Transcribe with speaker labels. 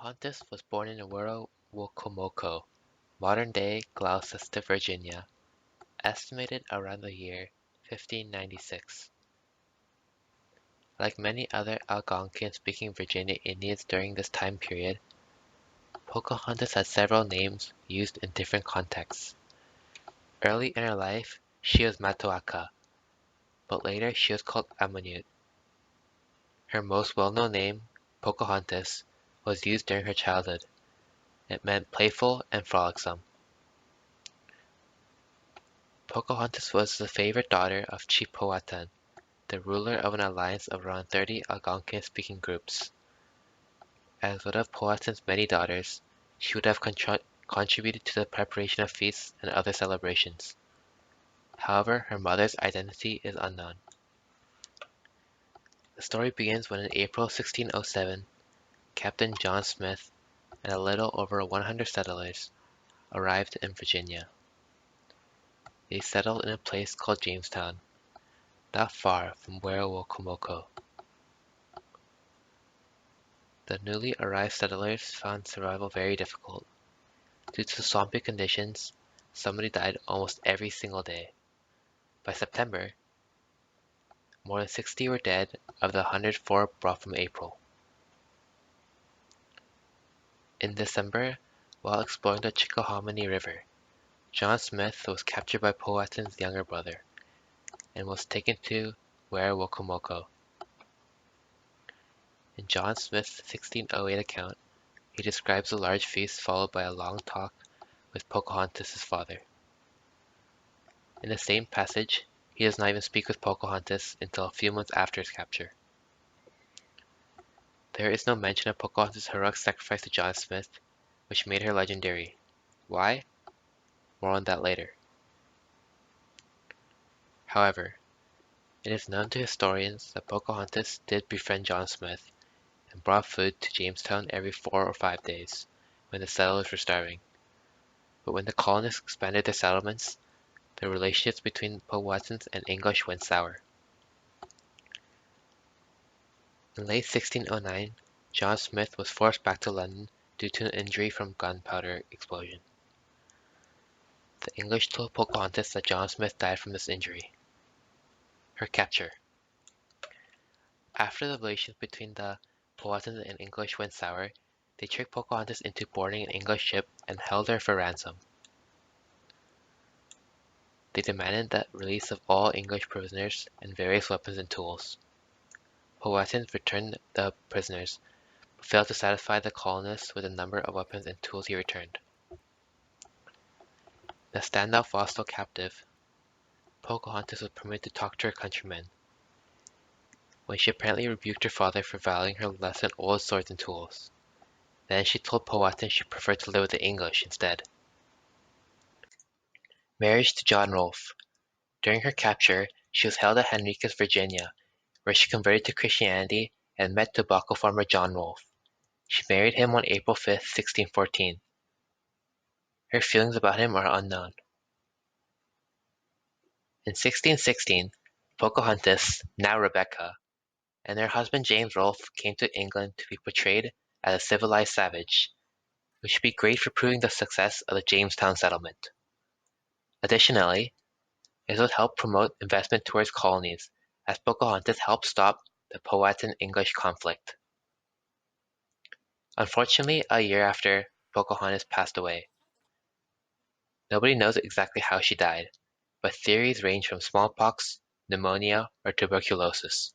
Speaker 1: Pocahontas was born in Werowocomoco, modern-day Gloucester, Virginia, estimated around the year 1596. Like many other Algonquin-speaking Virginia Indians during this time period, Pocahontas had several names used in different contexts. Early in her life, she was Matoaka, but later she was called Amonute. Her most well-known name, Pocahontas, was used during her childhood. It meant playful and frolicsome. Pocahontas was the favorite daughter of Chief Powhatan, the ruler of an alliance of around 30 Algonquin-speaking groups. As one of Powhatan's many daughters, she would have contributed to the preparation of feasts and other celebrations. However, her mother's identity is unknown. The story begins when in April 1607, Captain John Smith and a little over 100 settlers arrived in Virginia. They settled in a place called Jamestown, not far from Werowocomoco. The newly arrived settlers found survival very difficult. Due to the swampy conditions, somebody died almost every single day. By September, more than 60 were dead of the 104 brought from April. In December, while exploring the Chickahominy River, John Smith was captured by Powhatan's younger brother and was taken to Werowocomoco. In John Smith's 1608 account, he describes a large feast followed by a long talk with Pocahontas' father. In the same passage, he does not even speak with Pocahontas until a few months after his capture. There is no mention of Pocahontas' heroic sacrifice to John Smith, which made her legendary. Why? More on that later. However, it is known to historians that Pocahontas did befriend John Smith and brought food to Jamestown every 4 or 5 days when the settlers were starving. But when the colonists expanded their settlements, the relationships between Powhatans and English went sour. In late 1609, John Smith was forced back to London due to an injury from gunpowder explosion. The English told Pocahontas that John Smith died from this injury. Her capture. After the relations between the Powhatans and English went sour, they tricked Pocahontas into boarding an English ship and held her for ransom. They demanded the release of all English prisoners and various weapons and tools. Powhatan returned the prisoners, but failed to satisfy the colonists with the number of weapons and tools he returned. The standoff while still captive, Pocahontas was permitted to talk to her countrymen, when she apparently rebuked her father for valuing her less than old swords and tools. Then she told Powhatan she preferred to live with the English instead. Marriage to John Rolfe. During her capture, she was held at Henricus, Virginia, where she converted to Christianity and met tobacco farmer John Rolfe. She married him on April 5, 1614. Her feelings about him are unknown. In 1616, Pocahontas, now Rebecca, and her husband James Rolfe came to England to be portrayed as a civilized savage, which would be great for proving the success of the Jamestown settlement. Additionally, this would help promote investment towards colonies, as Pocahontas helped stop the Powhatan-English conflict. Unfortunately, a year after Pocahontas passed away. Nobody knows exactly how she died, but theories range from smallpox, pneumonia, or tuberculosis.